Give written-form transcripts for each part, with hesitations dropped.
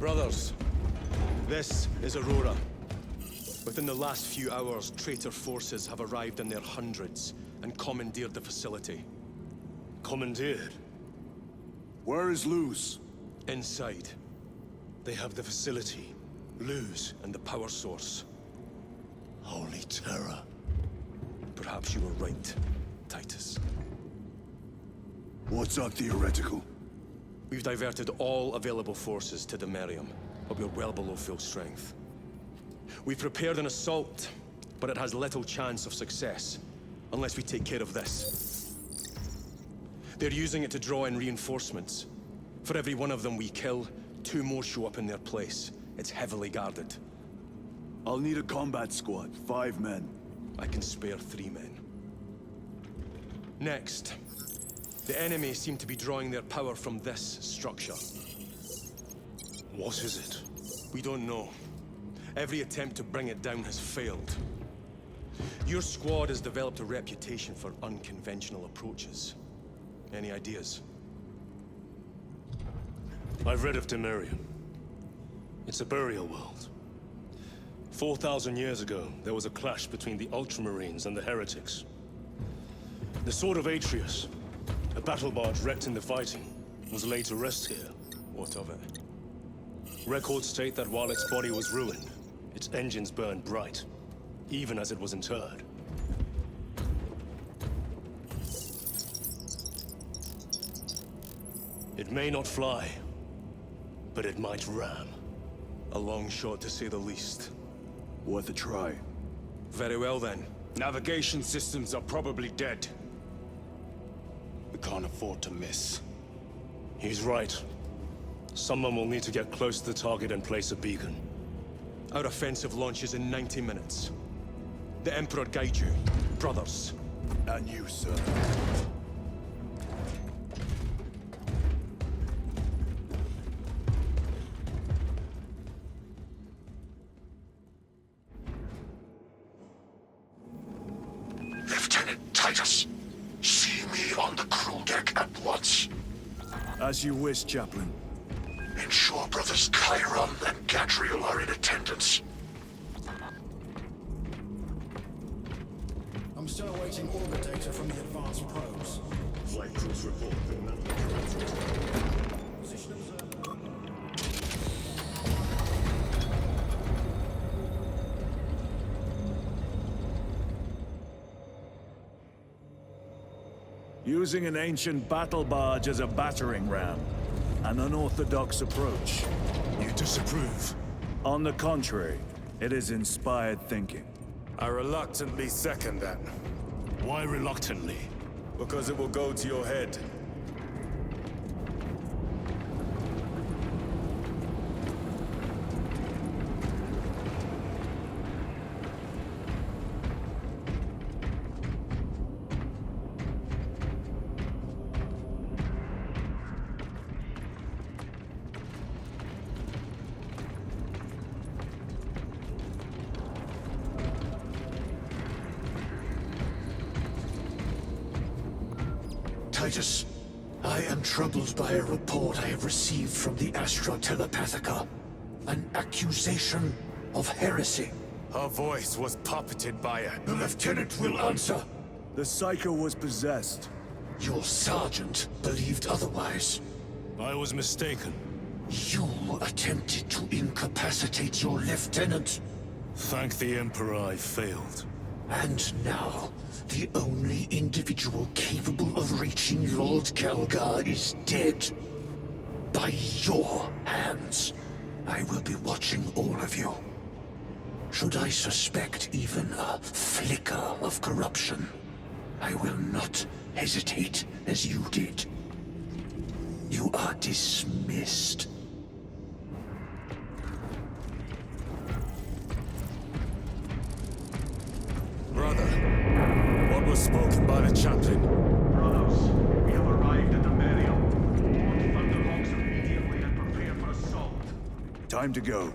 Brothers, this is Aurora. Within the last few hours, traitor forces have arrived in their hundreds and commandeered the facility. Commandeered? Where is Luz? Inside. They have the facility, Luz, and the power source. Holy terror. Perhaps you were right, Titus. What's our theoretical? We've diverted all available forces to Demetrian, but we're well below full strength. We've prepared an assault, but it has little chance of success, unless we take care of this. They're using it to draw in reinforcements. For every one of them we kill, 2 more show up in their place. It's heavily guarded. I'll need a combat squad, 5 men. I can spare 3 men. Next, the enemy seem to be drawing their power from this structure. What is it? We don't know. Every attempt to bring it down has failed. Your squad has developed a reputation for unconventional approaches. Any ideas? I've read of Demetrian. It's a burial world. 4,000 years ago, there was a clash between the Ultramarines and the heretics. The Sword of Atreus, a battle barge wrecked in the fighting, was laid to rest here. What of it? Records state that while its body was ruined, its engines burned bright, even as it was interred. It may not fly, but it might ram. A long shot, to say the least. Worth a try. Very well, then. Navigation systems are probably dead. We can't afford to miss. He's right. Someone will need to get close to the target and place a beacon. Our offensive launches in 90 minutes. The Emperor guide you, brothers. And you, sir. Lieutenant Titus, see me on the crew deck at once. As you wish, Chaplain. Ensure brothers Chiron and Gadriel are in attendance. I'm still awaiting orbit data from the advanced probes. Flight crews report Position observed. Using an ancient battle barge as a battering ram. An unorthodox approach. You disapprove? On the contrary, it is inspired thinking. I reluctantly second that. Why reluctantly? Because it will go to your head. Titus, I am troubled by a report I have received from the Astra Telepathica. An accusation of heresy. Her voice was puppeted by a... The lieutenant will answer. The Psycho was possessed. Your sergeant believed otherwise. I was mistaken. You attempted to incapacitate your lieutenant. Thank the Emperor I failed. And now, the only individual capable of reaching Lord Kelgar is dead. By your hands. I will be watching all of you. Should I suspect even a flicker of corruption, I will not hesitate as you did. You are dismissed. Brother, what was spoken by the chaplain? Brothers, we have arrived at the burial. Launch thunderbolts immediately and prepare for assault. Time to go.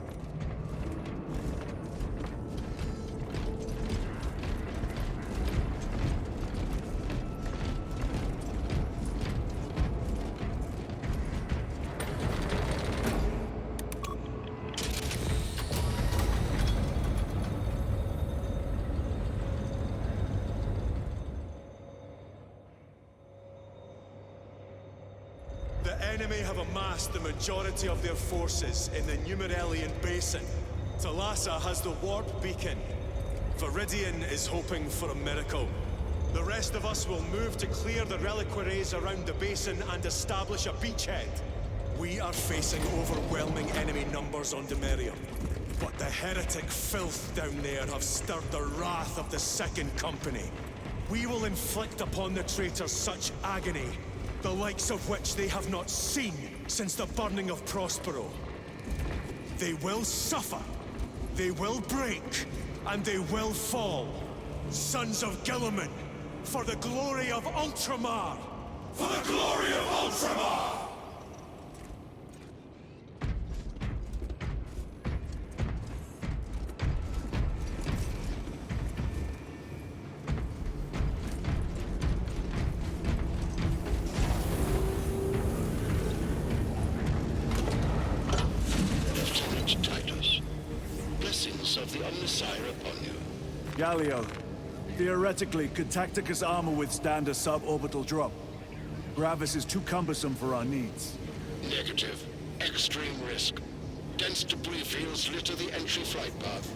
The enemy have amassed the majority of their forces in the Numerelian Basin. Talassa has the warp beacon. Viridian is hoping for a miracle. The rest of us will move to clear the reliquaries around the basin and establish a beachhead. We are facing overwhelming enemy numbers on Demerium. But the heretic filth down there have stirred the wrath of the Second Company. We will inflict upon the traitors such agony, the likes of which they have not seen since the burning of Prospero. They will suffer, they will break, and they will fall. Sons of Guilliman, for the glory of Ultramar! For the glory of Ultramar! Lieutenant Titus, blessings of the Omnissiah upon you. Galio, theoretically, could Tacticus armor withstand a suborbital drop? Gravis is too cumbersome for our needs. Negative. Extreme risk. Dense debris fields litter the entry flight path.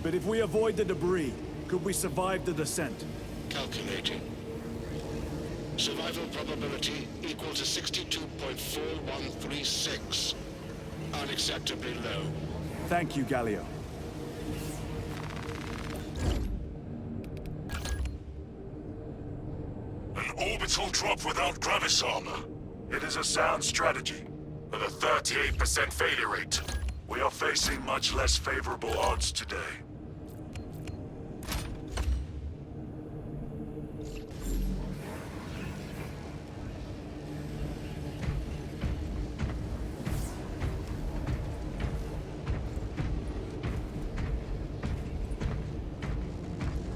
But if we avoid the debris, could we survive the descent? Calculating. Survival probability equal to 62.4136. Unacceptably low. Thank you, Galio. An orbital drop without Gravis armor. It is a sound strategy, with a 38% failure rate. We are facing much less favorable odds today.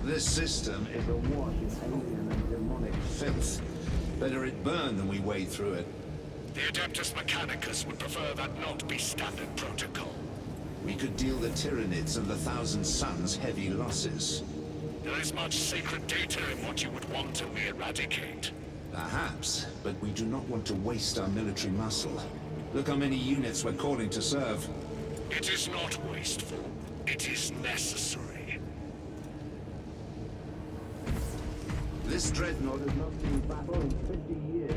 This system is awash in alien and demonic filth. Better it burn than we wade through it. The Adeptus Mechanicus would prefer that not be standard protocol. We could deal the Tyranids of the Thousand Suns heavy losses. There is much sacred data in what you would want to eradicate. Perhaps, but we do not want to waste our military muscle. Look how many units we're calling to serve. It is not wasteful. It is necessary. This dreadnought has not seen battle in 50 years.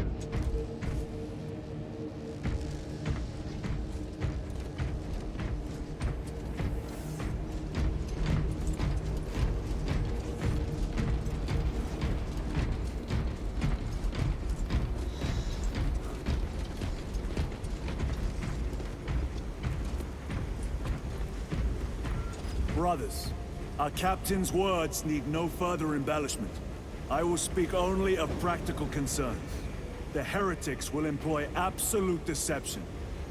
Brothers, our captain's words need no further embellishment. I will speak only of practical concerns. The heretics will employ absolute deception.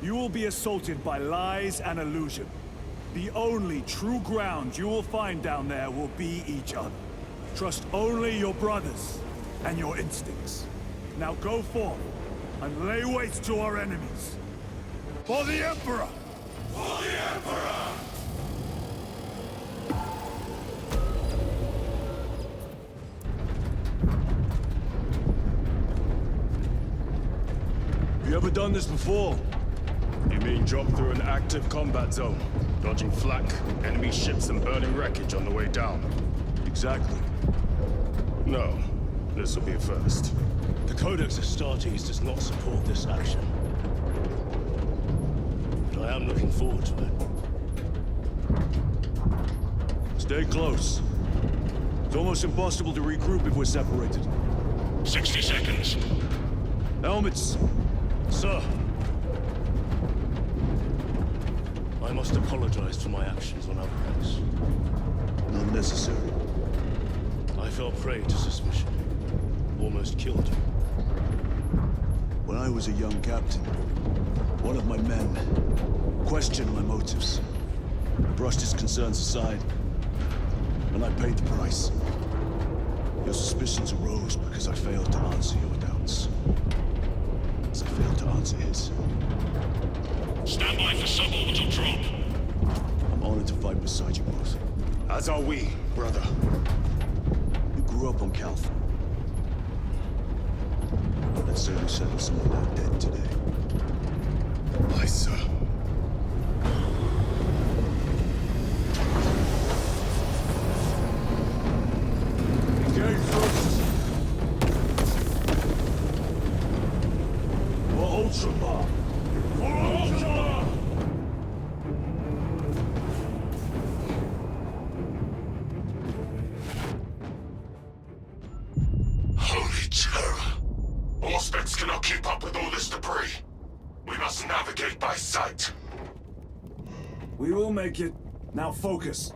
You will be assaulted by lies and illusion. The only true ground you will find down there will be each other. Trust only your brothers and your instincts. Now go forth and lay waste to our enemies. For the Emperor! For the Emperor! You ever done this before? You mean drop through an active combat zone, dodging flak, enemy ships and burning wreckage on the way down? Exactly. No, this will be a first. The Codex Astartes does not support this action. But I am looking forward to it. Stay close. It's almost impossible to regroup if we're separated. 60 seconds. Helmets! Sir! I must apologize for my actions on Alvarez. Not necessary. I fell prey to suspicion. Almost killed him. When I was a young captain, one of my men questioned my motives. I brushed his concerns aside, and I paid the price. Your suspicions arose because I failed to answer your doubts. As I failed to answer his. Stand by for suborbital drop. I'm honored to fight beside you both. As are we, brother. You grew up on Calth. That certainly settles some of that debt today. Aye, sir. Engage first. For Ultramar. For Ultramar! Holy terror. Auspex cannot keep up with all this debris. We must navigate by sight. We will make it. Now focus.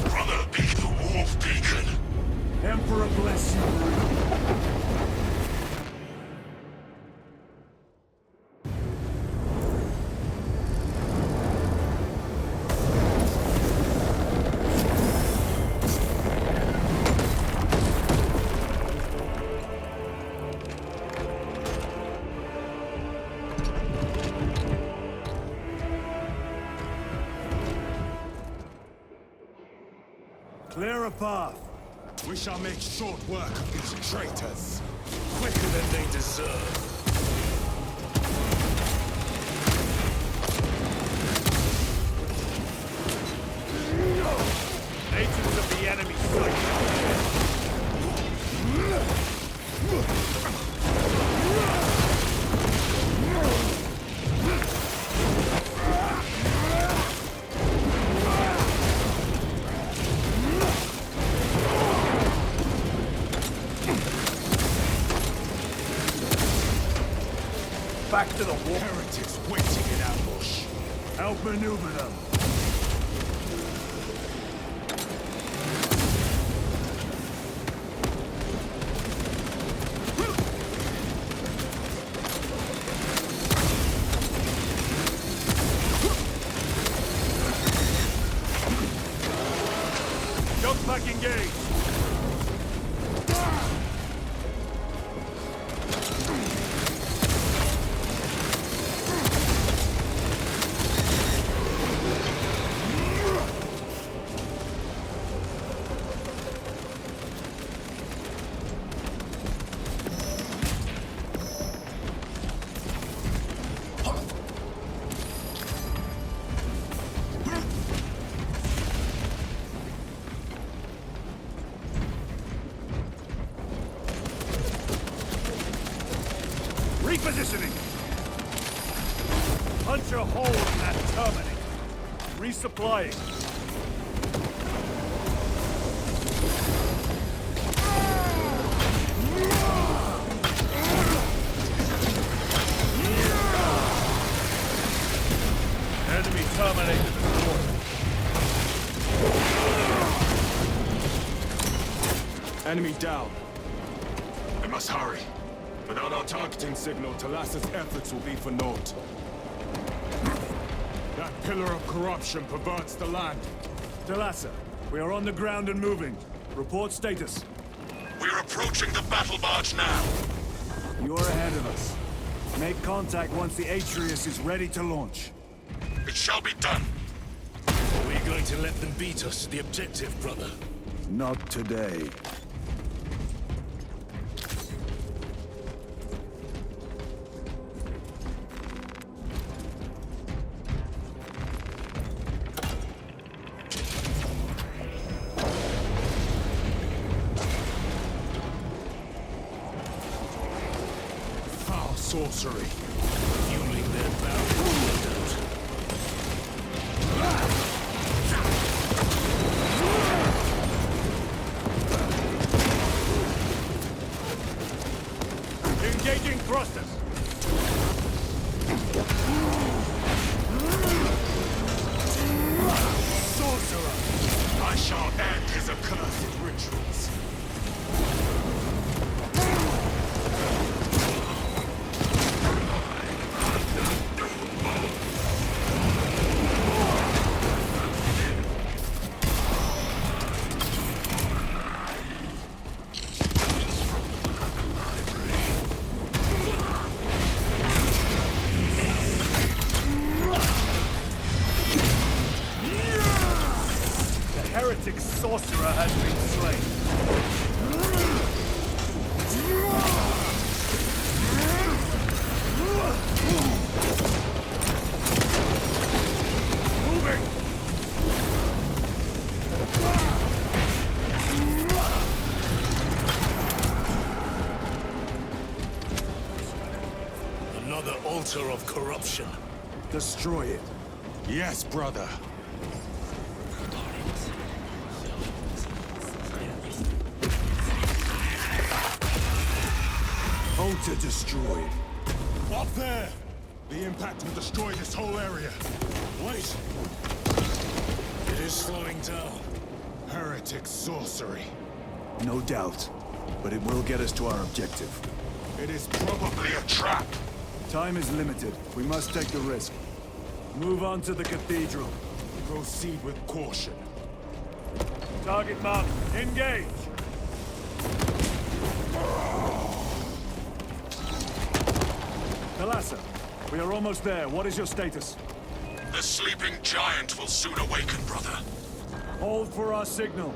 Brother, be the wolf beacon. Emperor bless you. Clear a path. We shall make short work of these traitors. Quicker than they deserve. Agents of the enemy Back to the wall. heretics waiting in ambush. Help maneuver them. Jump back engaged. Repositioning! Punch a hole in that terminating. Resupplying. Enemy terminated destroyed. Enemy down. We must hurry. Without our targeting signal, Talassa's efforts will be for naught. That pillar of corruption perverts the land. Talassa, we are on the ground and moving. Report status. We're approaching the battle barge now. You're ahead of us. Make contact once the Atreus is ready to launch. It shall be done. Are we going to let them beat us to the objective, brother? Not today. Foul sorcery. Fueling their bounty, no doubt. Engaging thrusters. Sorcerer! I shall end his accursed rituals. Heretic sorcerer has been slain. Moving! Another altar of corruption. Destroy it. Yes, brother. Altar destroyed. Up there! The impact will destroy this whole area. Wait! It is slowing down. Heretic sorcery. No doubt. But it will get us to our objective. It is probably a trap. Time is limited. We must take the risk. Move on to the cathedral. Proceed with caution. Target marked. Engage! Thalassa, we are almost there. What is your status? The sleeping giant will soon awaken, brother. Hold for our signal.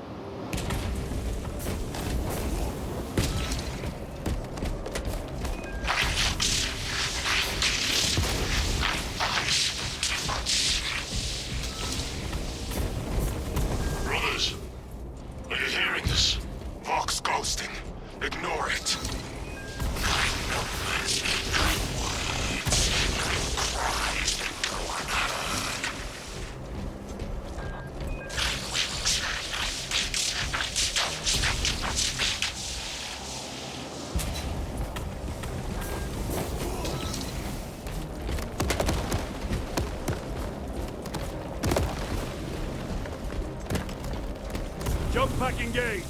Brothers, are you hearing this? Vox ghosting. Ignore it. Jump pack engaged.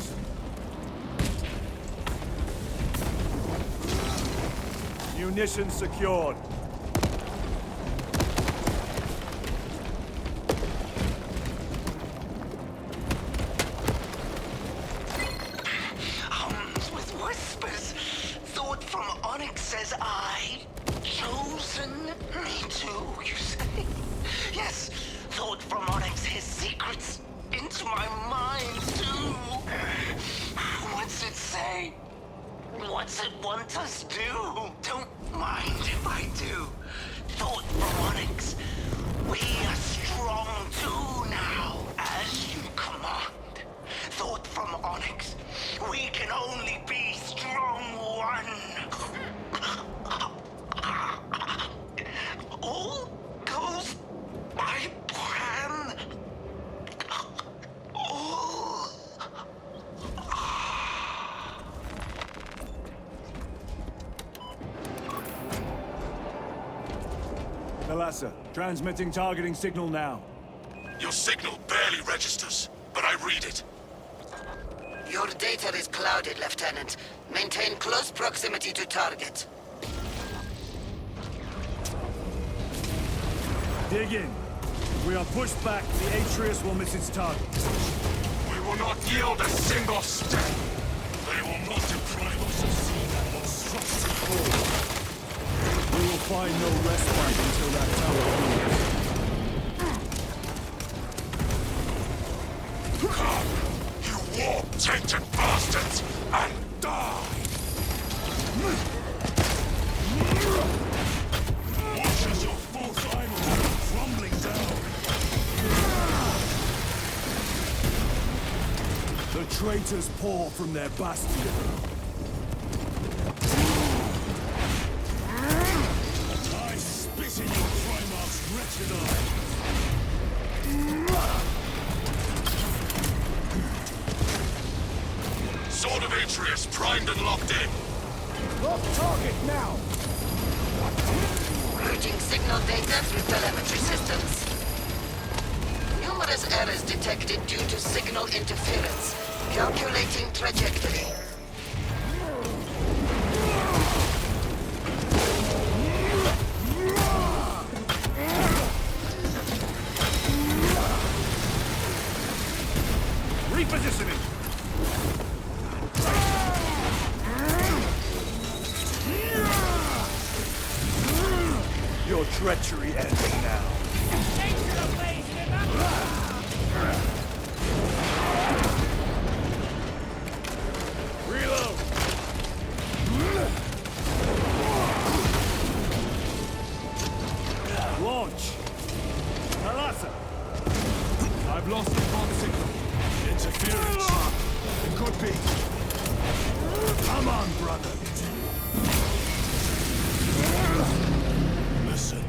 Munitions secured. Hums with whispers. Thought from Onyx says I. Chosen me too, you say? Yes, thought from Onyx his secrets into my mind too. What's it say? What's it want us to do? Don't mind if I do. Thought from Onyx. We are strong too now, as you command. Thought from Onyx. We can only be strong one. All goes by plan. All. Thalassa, transmitting targeting signal now. Your signal barely registers, but I read it. Your data is clouded, Lieutenant. Maintain close proximity to target. Dig in. If we are pushed back, the Atreus will miss its target. We will not yield a single step. They will not deprive us of seeing that monstrosity fall. We will find no respite until that tower falls. Come, you warp-tainted bastards, and die! Watch as your false idols are crumbling down! The traitors pour from their bastion. I spit in your Primarch's wretched eye! Sword of Atreus primed and locked in. Lock target now! Merging signal data through telemetry systems. Numerous errors detected due to signal interference. Calculating trajectory. Repositioning! Your treachery ends now. Reload! Launch! Alasa! I've lost the bomb signal. Interference! It could be. Come on, brother! Listen.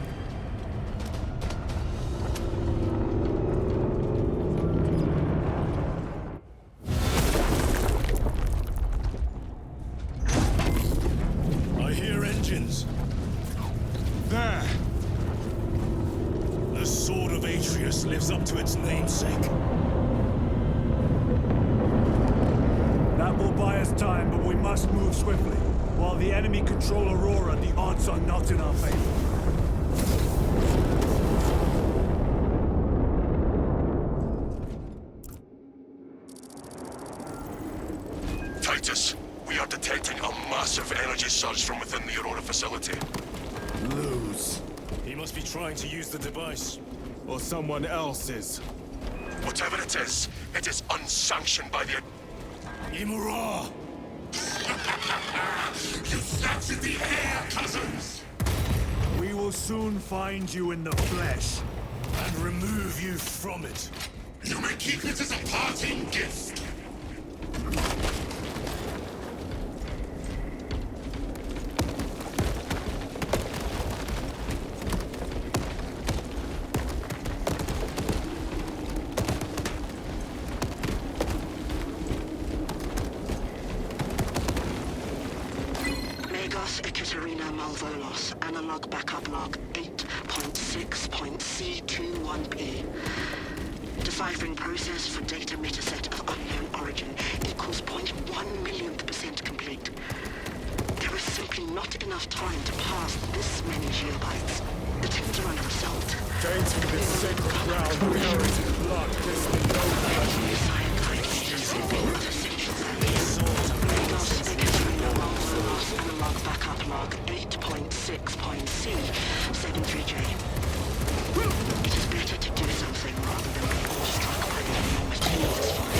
I hear engines. There! The Sword of Atreus lives up to its namesake. That will buy us time, but we must move swiftly. While the enemy control Aurora, the odds are not in our favor. Titus, we are detecting a massive energy surge from within the Aurora facility. Lose. He must be trying to use the device. Or someone else is. Whatever it is unsanctioned by the... Imura! You snatched in the air, cousins! We will soon find you in the flesh. And remove you from it. You may keep it as a parting gift. Analog backup log 8.6.C21P. Deciphering process for data metaset of unknown origin equals 0.1 millionth % complete. There is simply not enough time to pass this many geobytes. The taint are under assault. Tainting this sacred ground buried in blood. This be no Analog backup log 8.6.C73J. It is better to do something rather than be awestruck by the enormous news file.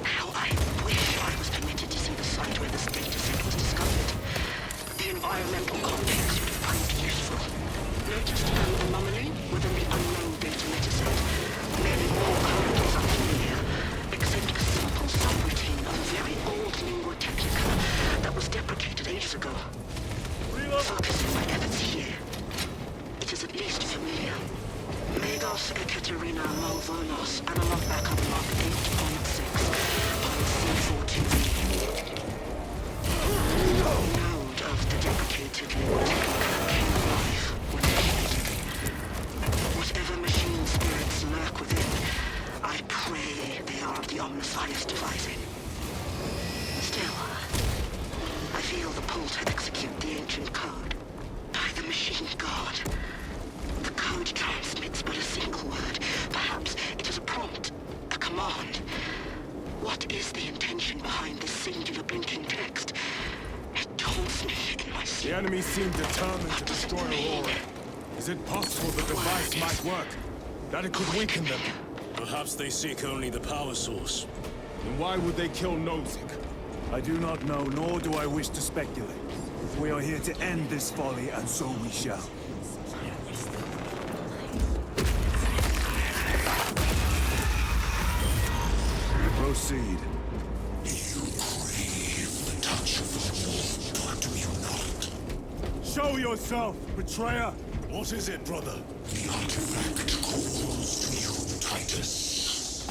How I wish I was permitted to see the site where this dataset was discovered. The environmental context would have proved useful. Noticed an anomaly within the unknown data metaset. Many more code is unfamiliar, except a simple subroutine of a very old lingua technica that was deprecated ages ago. Focusing my efforts here, it is at least familiar. Megos Ekaterina Malvolos, analog backup log 8.6.C42B. Node of the deprecated lingua technica came alive when activated. Whatever machine spirits lurk within, I pray they are of the Omnissiah's devising. Still, I feel the pull to execute the ancient code. By the machine god. The code transmits but a single word. Perhaps it is a prompt, a command. What is the intention behind this singular blinking text? It taunts me in my sleep. The enemy seem determined to destroy Aurora. Is it possible the device might work? That it could weaken them? Perhaps they seek only the power source. Then why would they kill Nozick? I do not know, nor do I wish to speculate. We are here to end this folly, and so we shall. Proceed. You crave the touch of the wolf, or do you not? Show yourself, betrayer! What is it, brother? The artifact calls to you, Titus.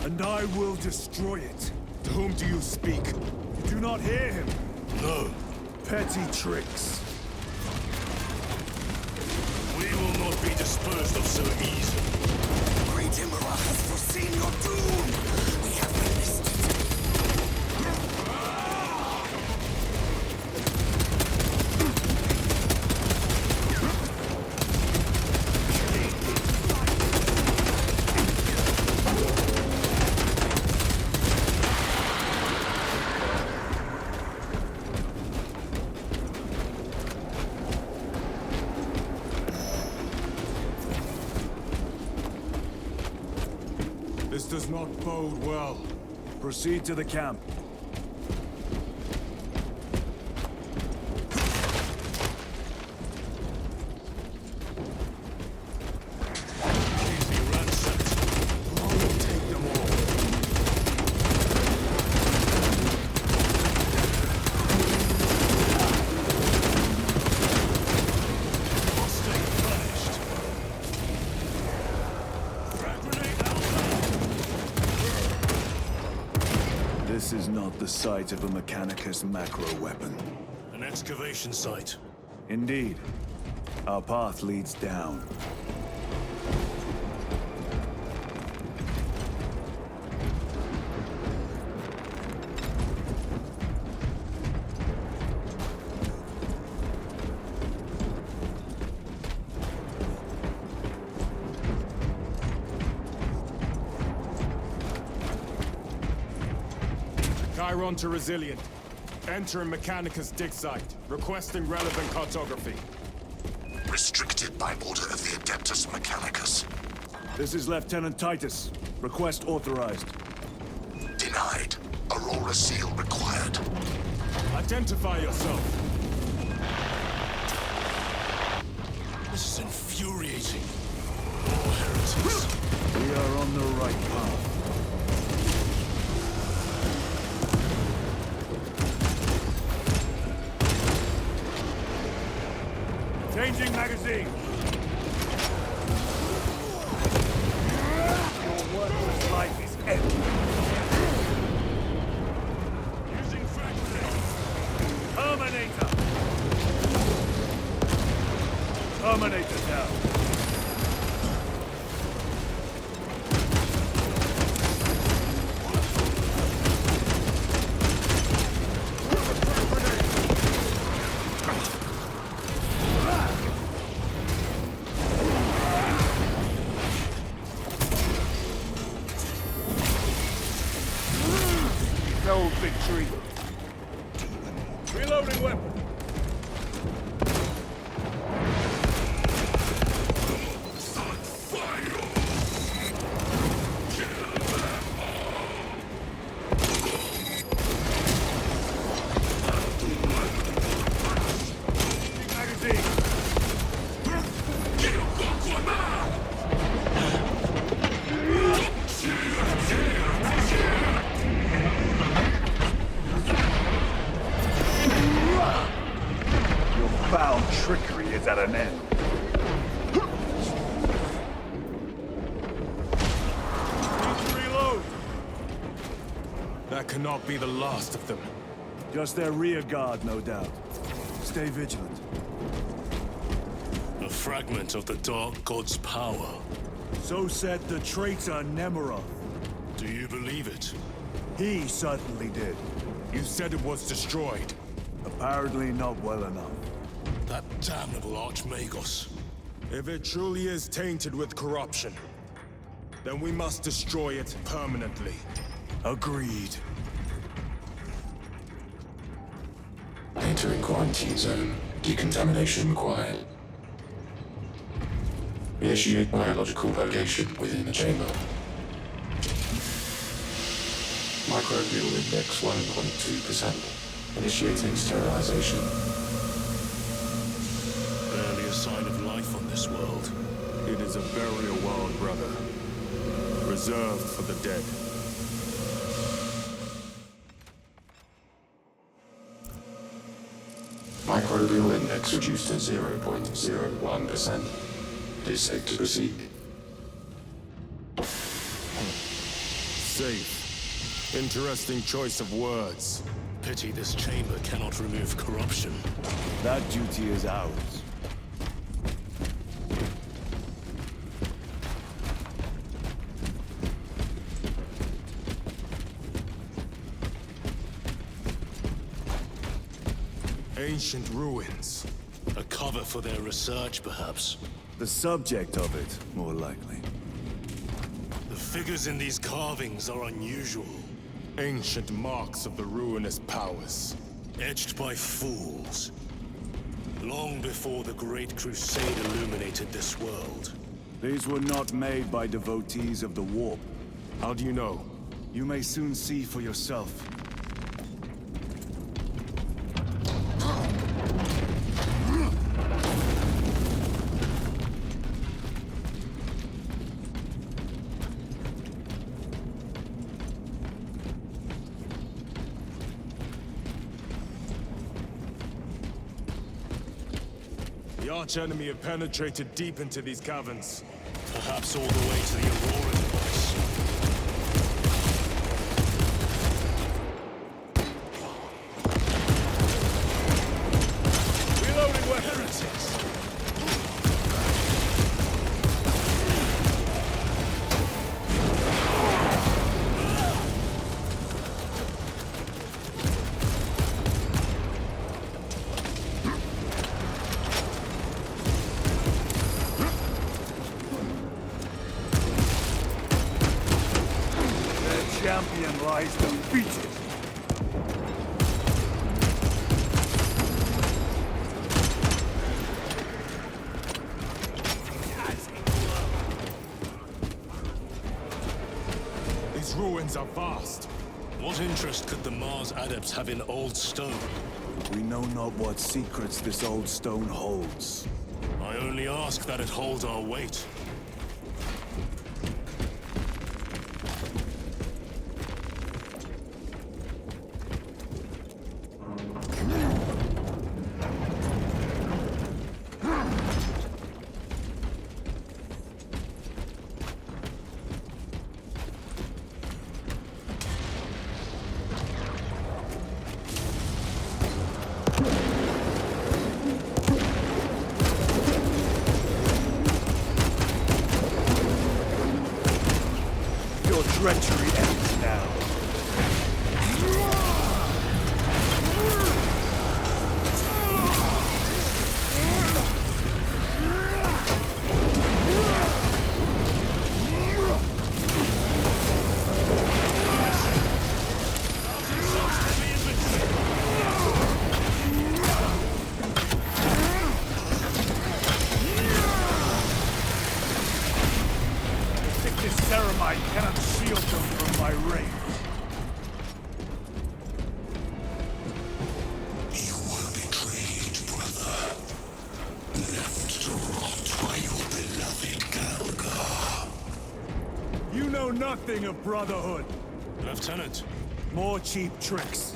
And I will destroy it. To whom do you speak? You do not hear him. No. Petty tricks. be disposed of so easily. Great Emperor has foreseen your doom! We have witnessed it. This does not bode well. Proceed to the camp. Please be ransacked. I will take them all. Hostile vanished. Frag grenade out. This is not the site of a Mechanicus macro weapon. An excavation site. Indeed. Our path leads down. Chiron to Resilient. Entering Mechanicus dig site. Requesting relevant cartography. Restricted by order of the Adeptus Mechanicus. This is Lieutenant Titus. Request authorized. Denied. Aurora seal required. Identify yourself. This is infuriating. All heretics. We are on the right path. Changing magazine. Your worthless life is empty. Using frag grenade. Terminator. Terminator down. No victory. Reloading weapon. Magazine. Your foul trickery is at an end. Reload. That cannot be the last of them. Just their rear guard, no doubt. Stay vigilant. A fragment of the Dark God's power. So said the traitor Nemeroth. Do you believe it? He certainly did. You said it was destroyed. Apparently not well enough. That damnable Archmagos. If it truly is tainted with corruption, then we must destroy it permanently. Agreed. Entering quarantine zone. Decontamination required. Initiate biological purgation within the chamber. Microbial index 1.2%. Initiating sterilization. Barely a sign of life on this world. It is a burial world, brother. Reserved for the dead. Microbial index reduced to 0.01%. It is safe to proceed. Safe. Interesting choice of words. Pity this chamber cannot remove corruption. That duty is ours. ancient ruins. A cover for their research, perhaps. The subject of it, more likely. The figures in these carvings are unusual. Ancient marks of the ruinous powers. Etched by fools. Long before the Great Crusade illuminated this world. These were not made by devotees of the warp. How do you know? You may soon see for yourself. The archenemy have penetrated deep into these caverns. Perhaps all the way to the Aurora device. Reloading weapons! Champion lies defeated. These ruins are vast. What interest could the Mars adepts have in old stone? We know not what secrets this old stone holds. I only ask that it holds our weight. Treachery ends now. This ceramide cannot shield them from my range. You were betrayed, brother. Left to rot by your beloved Galga. You know nothing of brotherhood. Lieutenant. More cheap tricks.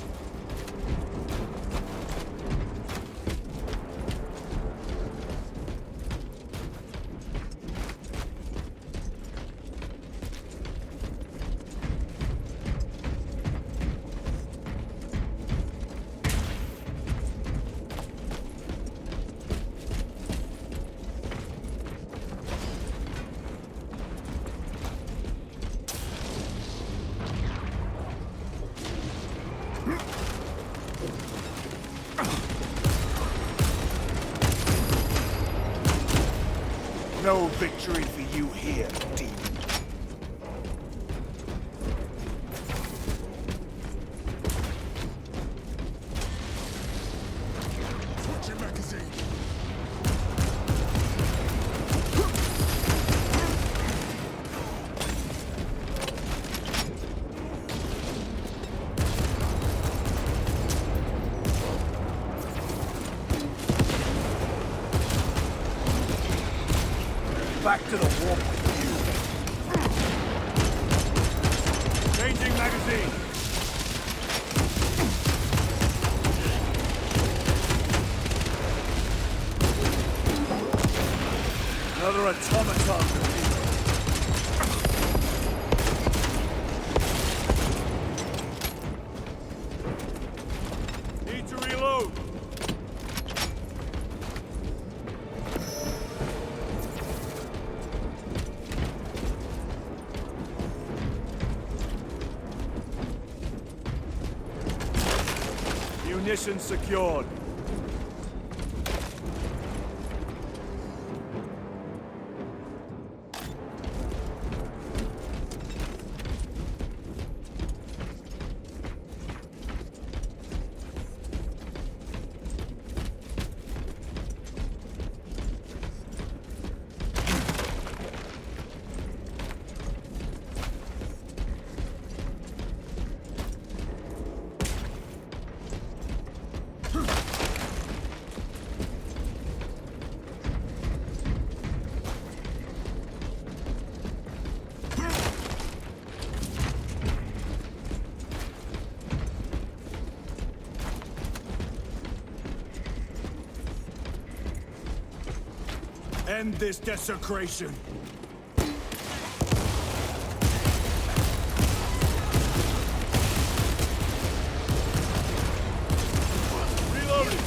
No victory for you here, Demon. Switching magazine. Back to the warp with you. Changing magazine. Another automaton defeated. Need to reload. Munitions secured. End this desecration. Reloading!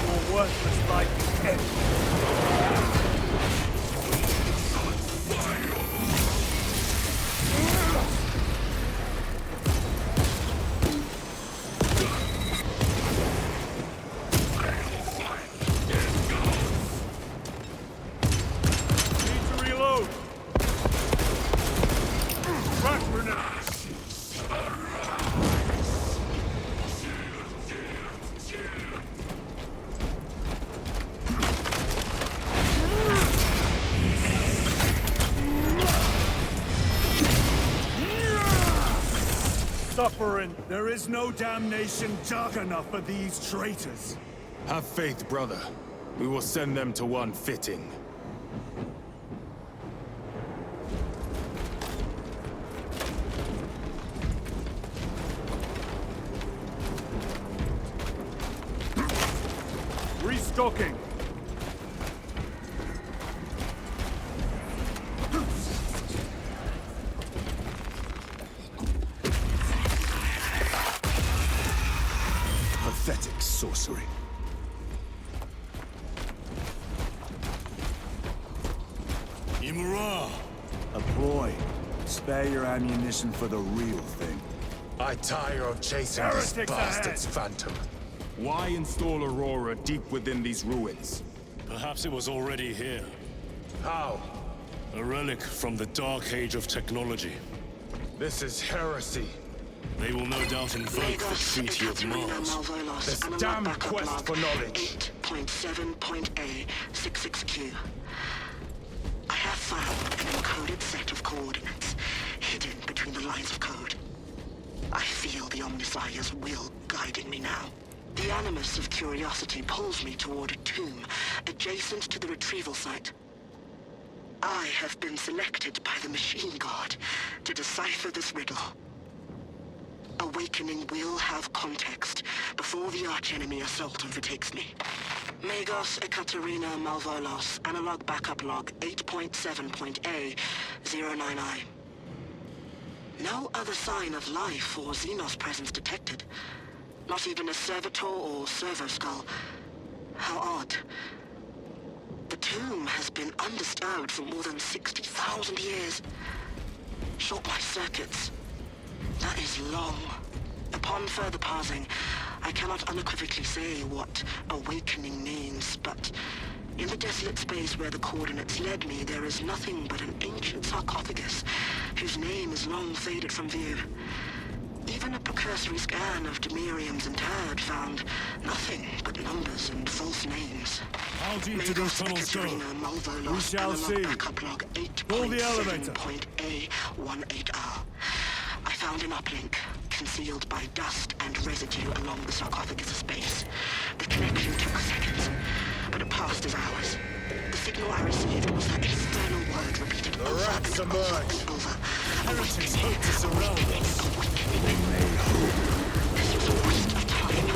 More worthless like head. Suffering. There is no damnation dark enough for these traitors. Have faith, brother. We will send them to one fitting. Restocking. Pathetic sorcery. Imura! A ploy. Spare your ammunition for the real thing. I tire of chasing this Heretics bastard's phantom. Why install Aurora deep within these ruins? Perhaps it was already here. How? A relic from the Dark Age of technology. This is heresy. They will no doubt invoke the Treaty of Mars. This damn quest for knowledge. 8.7.A 66Q. I have found an encoded set of coordinates hidden between the lines of code. I feel the Omnissiah's will guiding me now. The animus of curiosity pulls me toward a tomb adjacent to the retrieval site. I have been selected by the Machine God to decipher this riddle. Awakening will have context before the archenemy assault overtakes me. Magos Ekaterina Malvolos, analog backup log 8.7.A 099. No other sign of life or Xenos presence detected. Not even a servitor or servo skull. How odd. The tomb has been undisturbed for more than 60,000 years. Short my circuits. That is long. Upon further parsing, I cannot unequivocally say what awakening means, but in the desolate space where the coordinates led me, there is nothing but an ancient sarcophagus whose name is long faded from view. Even a precursory scan of Demirium's interred found nothing but numbers and false names. How deep do those tunnels go? We shall see. Pull the elevator. A18R. I found an uplink, concealed by dust and residue along the sarcophagus's base. The connection took seconds, but it passed as hours. The signal I received was that infernal word repeated over and over. Heretics hope to surround us. This was a waste of time.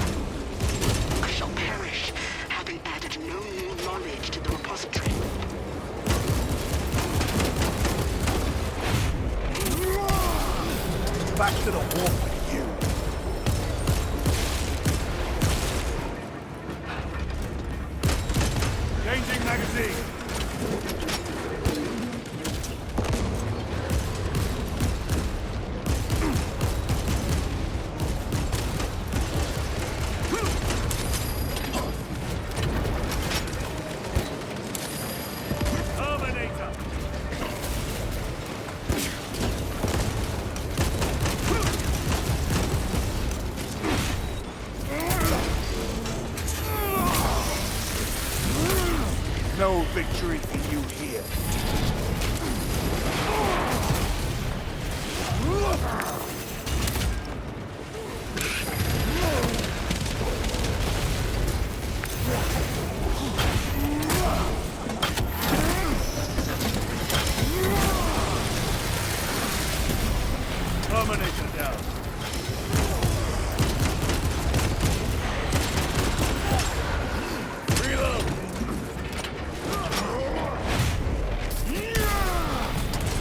I shall perish, having added no new knowledge to the repository. Back to the war with you. Changing magazine. Terminator down. Reload!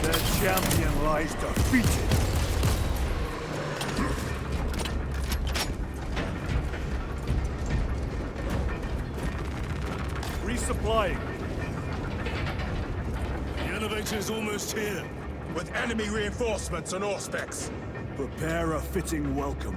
The champion lies defeated. Resupplying. The elevator is almost here. With enemy reinforcements on all specs. Prepare a fitting welcome.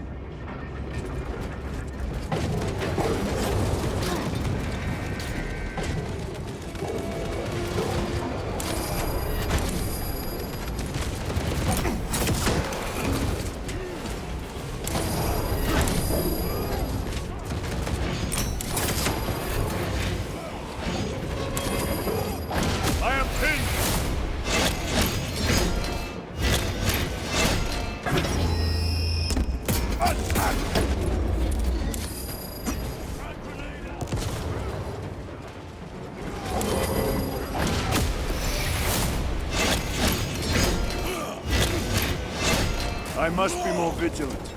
I must be more vigilant.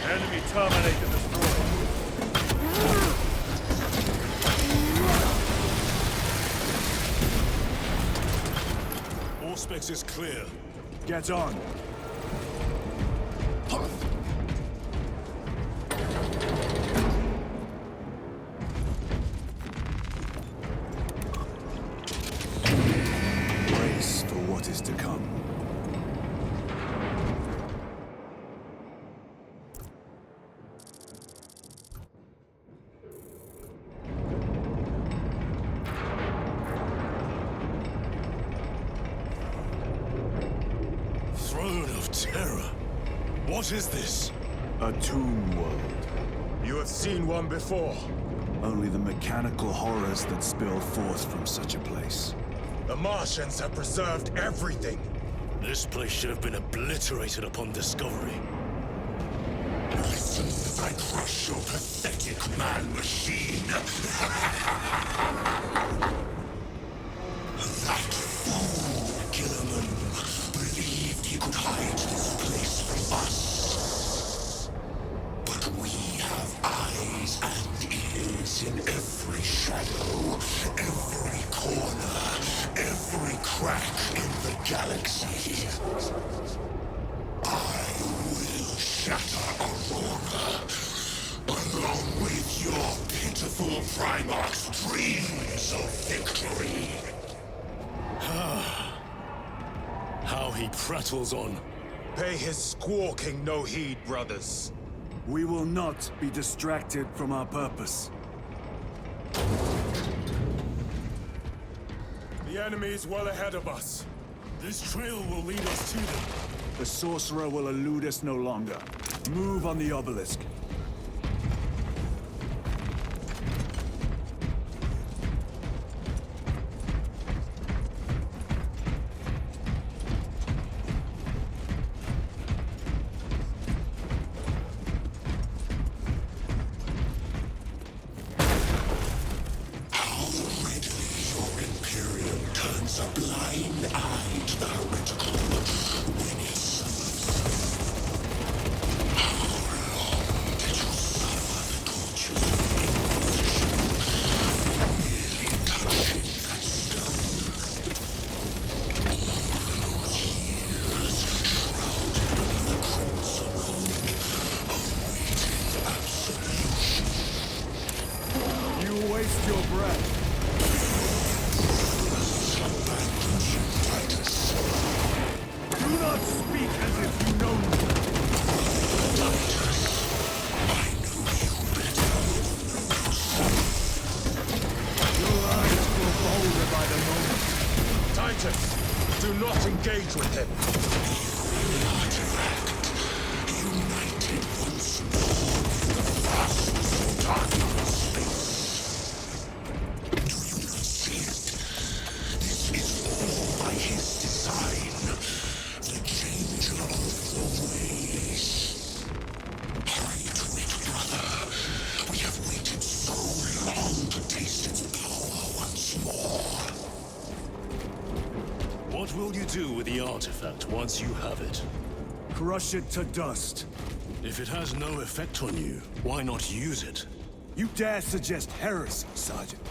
Enemy Terminator destroyed. All specs is clear. Get on. Brace for what is to come. What is this? A tomb world. You have seen one before. Only the mechanical horrors that spill forth from such a place. The Martians have preserved everything. This place should have been obliterated upon discovery. Listen as I crush your pathetic man-machine. That fool, Gilliman, believed he could hide this place from us. But we have eyes and ears in every shadow, every corner, every crack in the galaxy. I will shatter Aurora, along with your pitiful Primarch's dreams of victory. How he prattles on. Pay his squawking no heed, brothers. We will not be distracted from our purpose. The enemy is well ahead of us. This trail will lead us to them. The sorcerer will elude us no longer. Move on the obelisk. Waste your breath. Do not speak as if you know me. Your eyes grow bolder by the moment. Titus, do not engage with him. United once more in the vastness of darkness. His design, the changer of the ways. Hurry to it, brother. We have waited so long to taste its power once more. What will you do with the artifact once you have it? Crush it to dust. If it has no effect on you, why not use it? You dare suggest heresy, Sergeant?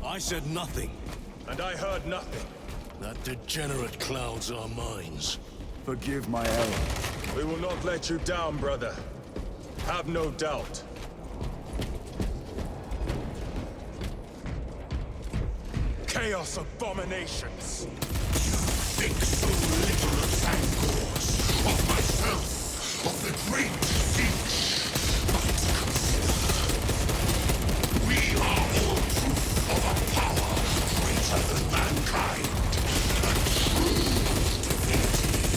I said nothing. And I heard nothing. That degenerate clouds are mines. Forgive my error. We will not let you down, brother. Have no doubt. Chaos abominations! Think so little of Thankors, of myself, of the great siege. But consider, we are all proof of a power greater than mankind, a true divinity.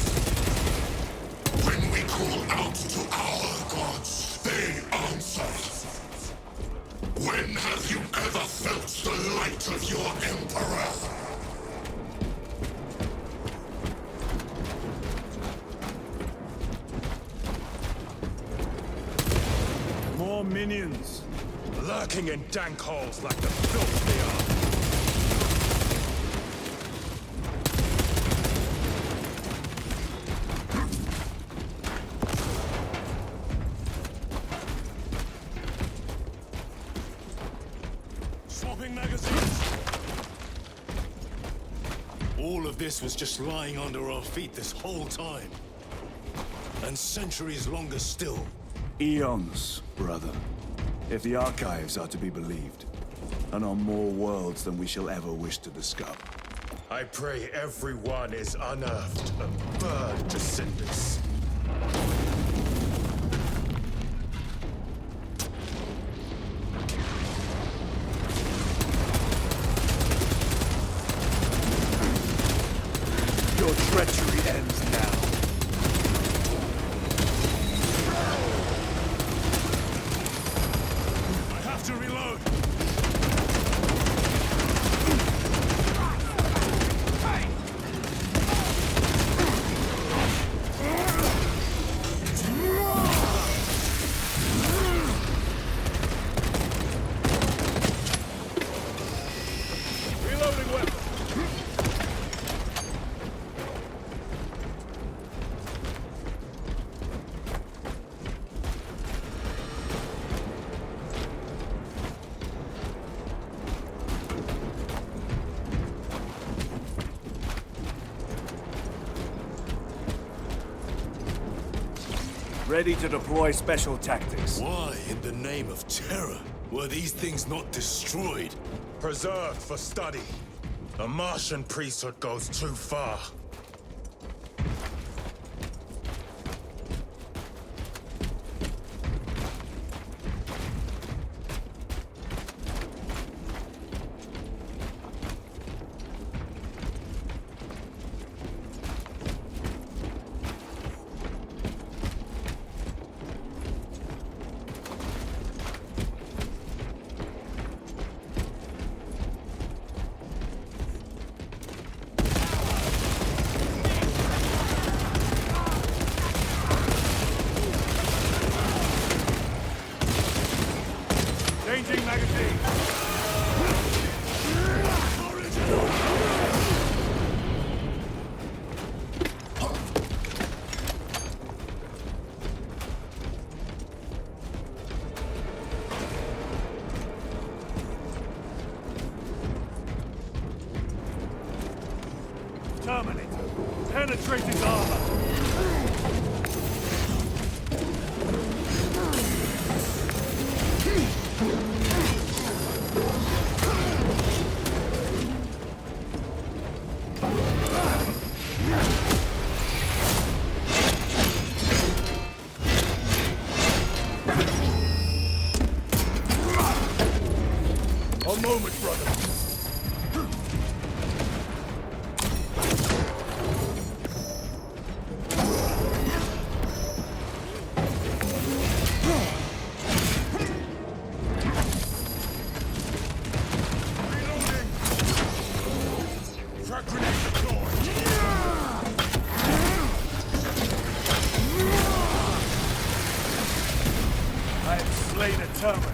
When we call out to our gods, they answer. When have you ever felt the light of your Emperor? More minions. Lurking in dank holes like the filth they are. Swapping magazines! All of this was just lying under our feet this whole time. And centuries longer still. Eons, brother. If the archives are to be believed. And on more worlds than we shall ever wish to discover. I pray everyone is unearthed and burned to cinders. Your treachery ends now. I have to reload! Reloading weapon! Ready to deploy special tactics. Why, in the name of terror, were these things not destroyed? Preserved for study. A Martian priesthood goes too far. Changing magazine. Terminator. Penetrating armor. A moment, brother. Reloading. Frag grenade deployed. I have slain a Terminator.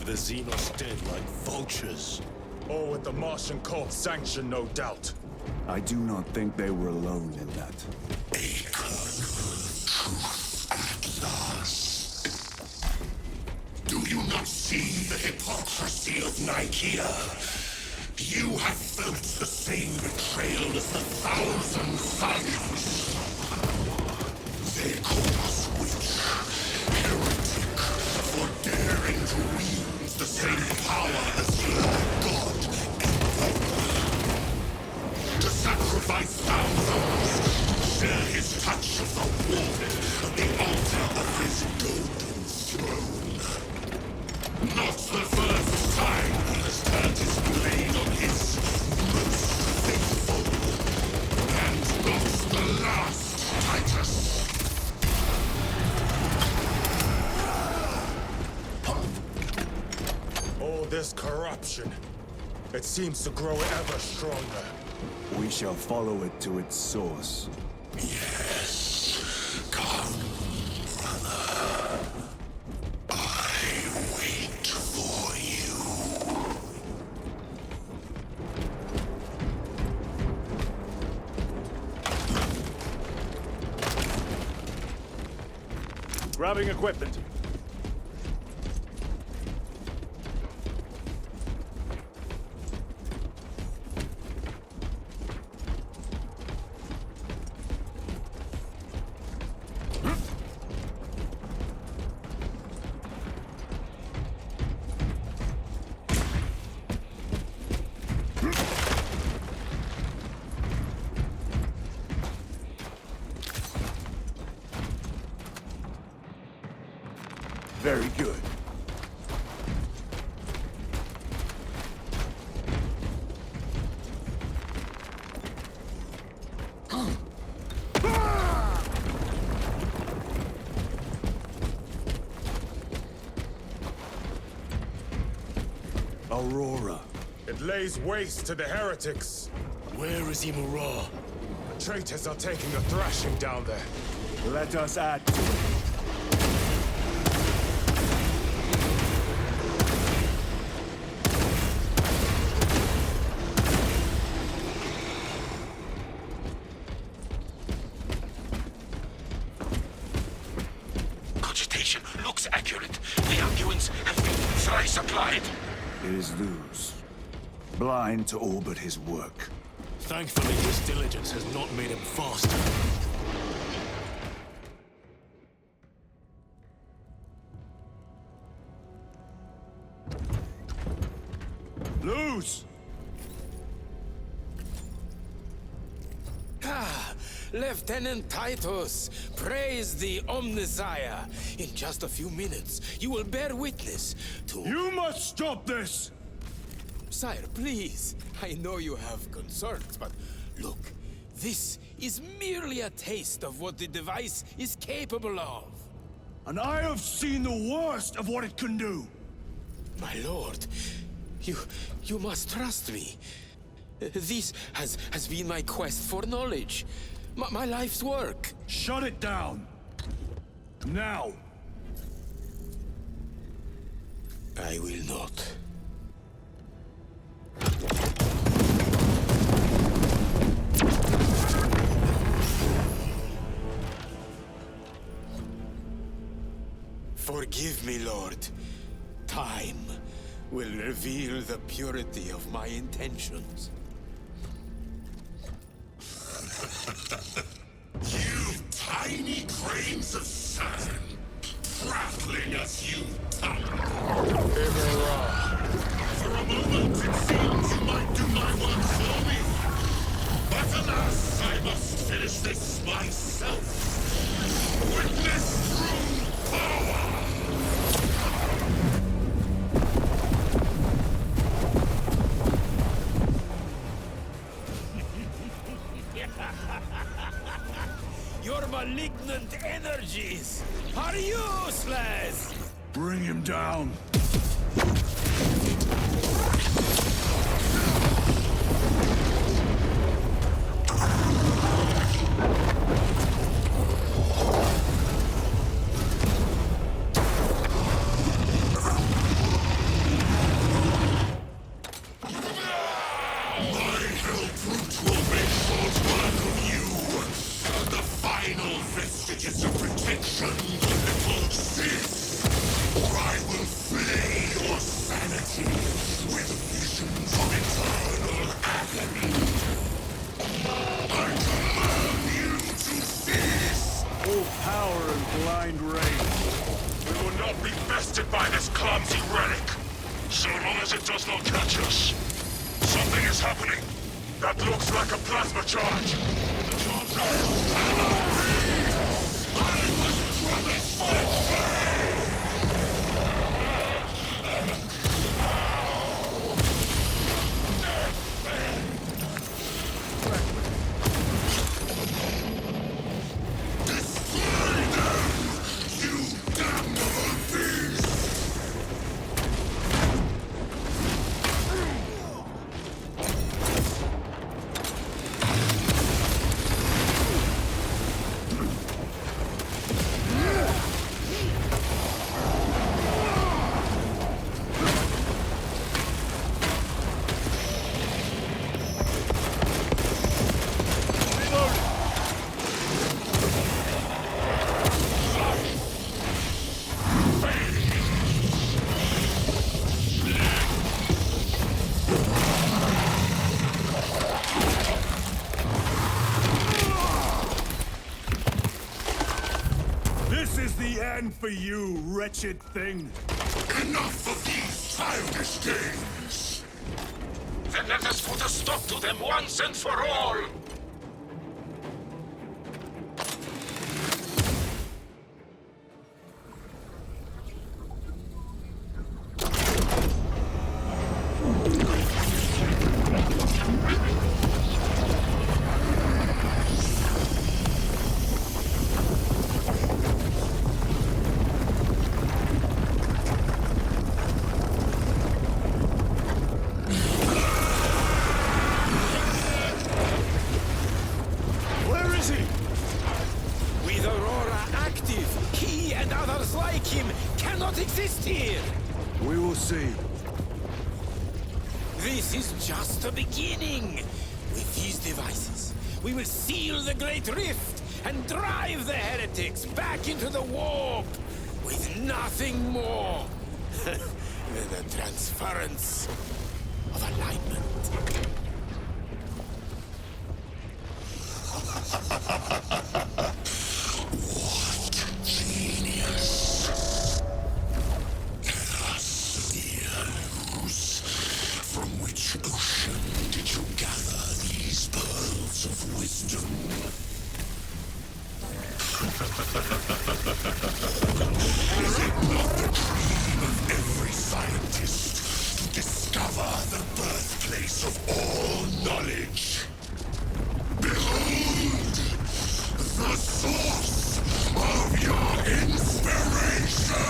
the Xenos dead like vultures. All with the Martian cult's sanction, no doubt. I do not think they were alone in that. A truth at last. Do you not see the hypocrisy of Nicaea? You have felt the same betrayal as the thousand suns. They call us witch, heretic, for daring to wield the same power as your god Emperor. To sacrifice thousands, share his touch of the wood on the altar of his golden throne. Not the first time he has turned his blade on his most faithful. And not the last, Titus. All this corruption, it seems to grow ever stronger. We shall follow it to its source. Yes. Come, brother. I wait for you. Grabbing equipment. Very good. Aurora. It lays waste to the heretics. Where is Imura? The traitors are taking a thrashing down there. Let us add to it. Cogitation looks accurate. The arguments have been thrice applied. It is Luz. Blind to all but his work. Thankfully, his diligence has not made him faster. Luz! Ah, Lieutenant Titus, praise the Omnissiah. In just a few minutes, you will bear witness to... You must stop this! Sire, please. I know you have concerns, but look, this is merely a taste of what the device is capable of. And I have seen the worst of what it can do! My lord, you must trust me. This has been my quest for knowledge. My life's work. Shut it down! Now! I will not. Forgive me, Lord. Time will reveal the purity of my intentions. You tiny grains of sand, prattling as you tunnel. For a moment, it seems you might do my work for me. But alas, I must finish this myself. Witness true power! Your malignant energies are useless! Bring him down! power and blind rage. We will not be bested by this clumsy relic, so long as it does not catch us. Something is happening. That looks like a plasma charge. For you, wretched thing. Enough of these childish games! Then let us put a stop to them once and for all! This is just the beginning. With these devices, we will seal the Great Rift and drive the heretics back into the warp with nothing more than the transference of alignment. What genius! From which ocean did you gather these pearls of wisdom? Is it not the dream of every scientist to discover the birthplace of all knowledge? Behold! The source of your inspiration!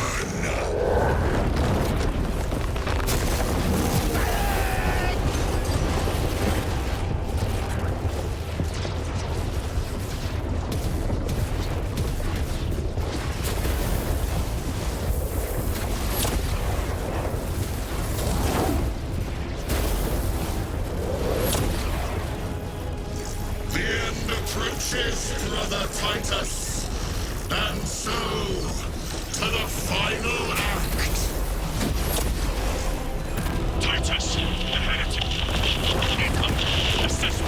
Brother Titus, and so to the final act. Titus, the heretic. Assist